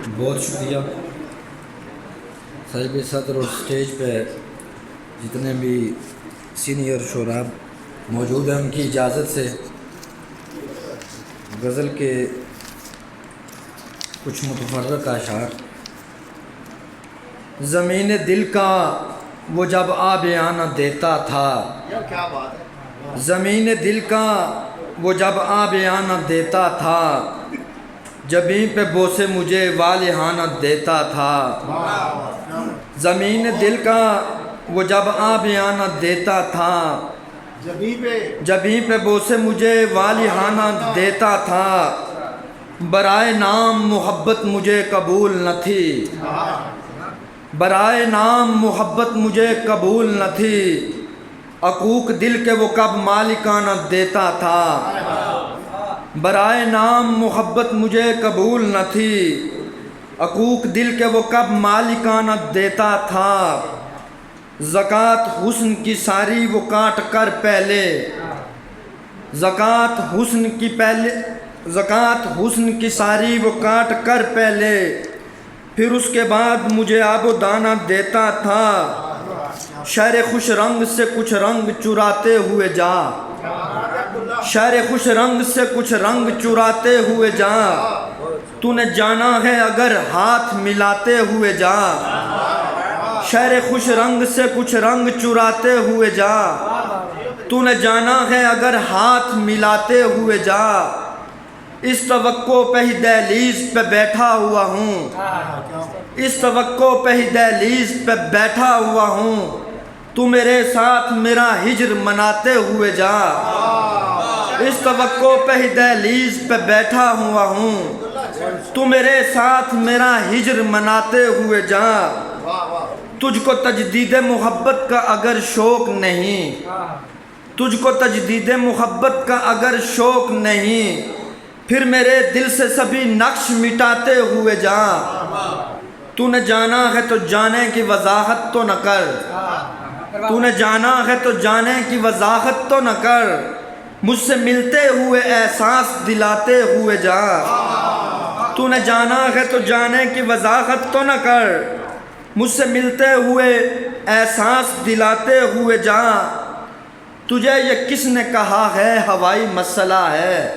بہت شکریہ صاحب صدر اور اسٹیج پہ جتنے بھی سینئر شعراء موجود ہیں ان کی اجازت سے غزل کے کچھ متفرق اشعار۔ زمین دل کا وہ جب آب آنا دیتا تھا، زمین دل کا وہ جب آب آنا دیتا تھا، جبیں پہ بوسے مجھے والہانہ دیتا تھا۔ زمین دل کا وہ جب آب آنا دیتا تھا، جبیں پہ بوسے مجھے والہانہ دیتا تھا۔ برائے نام محبت مجھے قبول نہ تھی، برائے نام محبت مجھے قبول نہ تھی، عقوق دل کے وہ کب مالکانہ دیتا تھا۔ برائے نام محبت مجھے قبول نہ تھی، عقوق دل کے وہ کب مالکانہ دیتا تھا۔ زکوٰۃ حسن کی ساری وہ کاٹ کر پہلے، زکوٰۃ حسن کی ساری وہ کاٹ کر پہلے، پھر اس کے بعد مجھے آب و دانہ دیتا تھا۔ شہر خوش رنگ سے کچھ رنگ چراتے ہوئے جا، شہر خوش رنگ سے کچھ رنگ چراتے ہوئے جا، تو نے جانا ہے اگر ہاتھ ملاتے ہوئے جا۔ شہر خوش رنگ سے کچھ رنگ چراتے ہوئے جا، تو نے جانا ہے اگر ہاتھ ملاتے ہوئے جا۔ اس توقع پہ ہی دہلیز پہ بیٹھا ہوا ہوں، اس توقع پہ ہی دہلیز پہ بیٹھا ہوا ہوں، تو میرے ساتھ میرا ہجر مناتے ہوئے جا۔ اس توقع پہ ہی دہلیز پہ بیٹھا ہوا ہوں، تو میرے ساتھ میرا ہجر مناتے ہوئے جا۔ تجھ کو تجدید محبت کا اگر شوق نہیں، تجھ کو تجدید محبت کا اگر شوق نہیں، پھر میرے دل سے سبھی نقش مٹاتے ہوئے جا۔ تو نے جانا ہے تو جانے کی وضاحت تو نہ کر، تو نے جانا ہے تو جانے کی وضاحت تو نہ کر، مجھ سے ملتے ہوئے احساس دلاتے ہوئے جا۔ تو نے جانا ہے تو جانے کی وضاحت تو نہ کر، مجھ سے ملتے ہوئے احساس دلاتے ہوئے جا۔ تجھے یہ کس نے کہا ہے ہوائی مسئلہ ہے،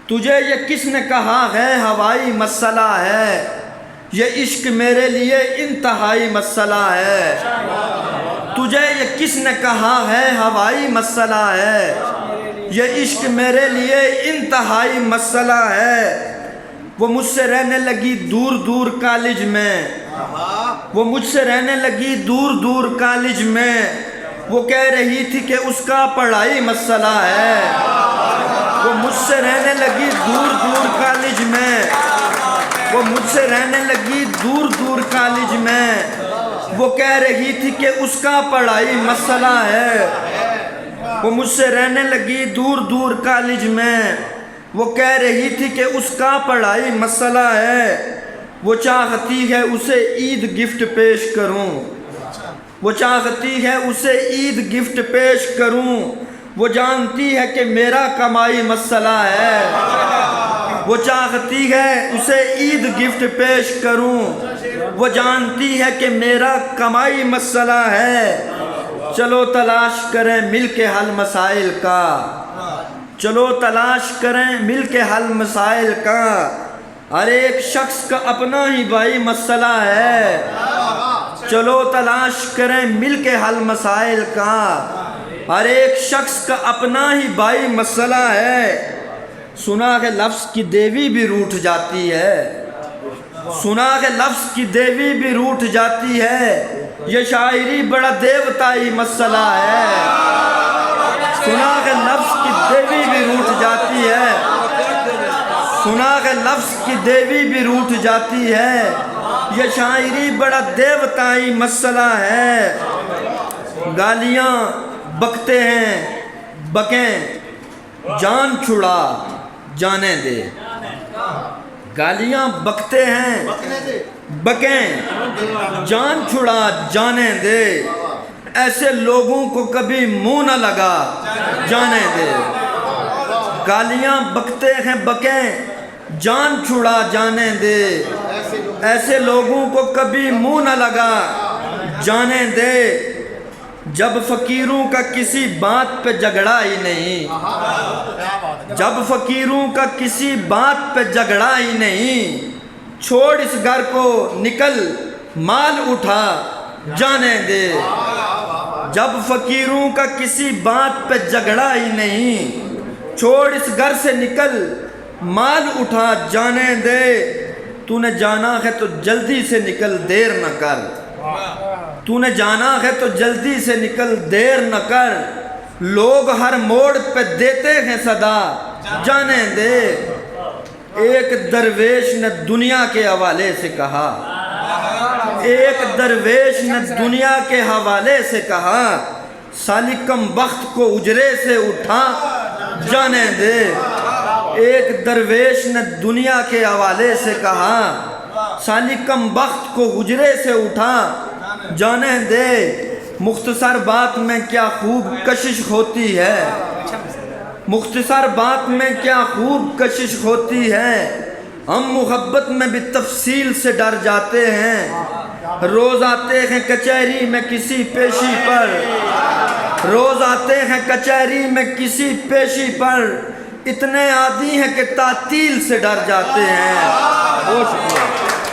تجھے یہ کس نے کہا ہے ہوائی مسئلہ ہے، یہ عشق میرے لیے انتہائی مسئلہ ہے۔ تجھے یہ کس نے کہا ہے ہوائی مسئلہ ہے، یہ عشق میرے لیے انتہائی مسئلہ ہے۔ وہ مجھ سے رہنے لگی دور دور کالج میں، وہ مجھ سے رہنے لگی دور دور کالج میں، وہ کہہ رہی تھی کہ اس کا پڑھائی مسئلہ ہے۔ وہ مجھ سے رہنے لگی دور دور کالج میں، وہ مجھ سے رہنے لگی دور دور کالج میں، وہ کہہ رہی تھی کہ اس کا پڑھائی مسئلہ ہے۔ وہ مجھ سے رہنے لگی دور دور کالج میں، وہ کہہ رہی تھی کہ اس کا پڑھائی مسئلہ ہے۔ وہ چاہتی ہے اسے عید گفٹ پیش کروں، وہ چاہتی ہے اسے عید گفٹ پیش کروں، وہ جانتی ہے کہ میرا کمائی مسئلہ ہے۔ وہ چاہتی ہے اسے عید گفٹ پیش کروں، وہ جانتی ہے کہ میرا کمائی مسئلہ ہے۔ چلو تلاش کریں مل کے حل مسائل کا، چلو تلاش کریں مل کے حل مسائل کا، ہر ایک شخص کا اپنا ہی بھائی مسئلہ ہے۔ چلو تلاش کریں مل کے حل مسائل کا، ہر ایک شخص کا اپنا ہی بھائی مسئلہ ہے۔ سنا ہے لفظ کی دیوی بھی روٹھ جاتی ہے، سنا ہے لفظ کی دیوی بھی روٹھ جاتی ہے، یہ شاعری بڑا دیوتائی مسئلہ ہے۔ سنا ہے لفظ کی دیوی بھی روٹھ جاتی ہے، سنا ہے لفظ کی دیوی بھی روٹھ جاتی ہے، یہ شاعری بڑا دیوتائی مسئلہ ہے۔ گالیاں بکتے ہیں بکیں جان چھڑا جانے دے، گالیاں بکتے ہیں بکیں جان چھڑا جانے دے، ایسے لوگوں کو کبھی منہ نہ لگا جانے دے۔ گالیاں بکتے ہیں بکیں جان چھڑا جانے دے، ایسے لوگوں کو کبھی منہ نہ لگا جانے دے جب فقیروں کا کسی بات پہ جھگڑا ہی نہیں، جب فقیروں کا کسی بات پہ جھگڑا ہی نہیں، چھوڑ اس گھر کو نکل مال اٹھا جانے دے، جب فقیروں کا کسی بات پہ جھگڑا ہی نہیں، چھوڑ اس گھر سے نکل مال اٹھا جانے دے، تو نے جانا ہے تو جلدی سے نکل دیر نہ کر، تو نے جانا ہے تو جلدی سے نکل دیر نہ کر، لوگ ہر موڑ پہ دیتے ہیں صدا جانے دے۔ ایک درویش نے دنیا کے حوالے سے کہا، ایک درویش نے دنیا کے حوالے سے کہا، سالی کم وقت کو اجرے سے اٹھا جانے دے۔ ایک درویش نے دنیا کے حوالے سے کہا، سالی کم وقت کو حجرے سے اٹھا جانے دے۔ مختصر بات میں کیا خوب کشش ہوتی ہے، مختصر بات میں کیا خوب کشش ہوتی ہے، ہم محبت میں بھی تفصیل سے ڈر جاتے ہیں، روز آتے ہیں کچہری میں کسی پیشی پر، روز آتے ہیں کچہری میں کسی پیشی پر، اتنے عادی ہیں کہ تعطیل سے ڈر جاتے ہیں۔ بہت شکریہ۔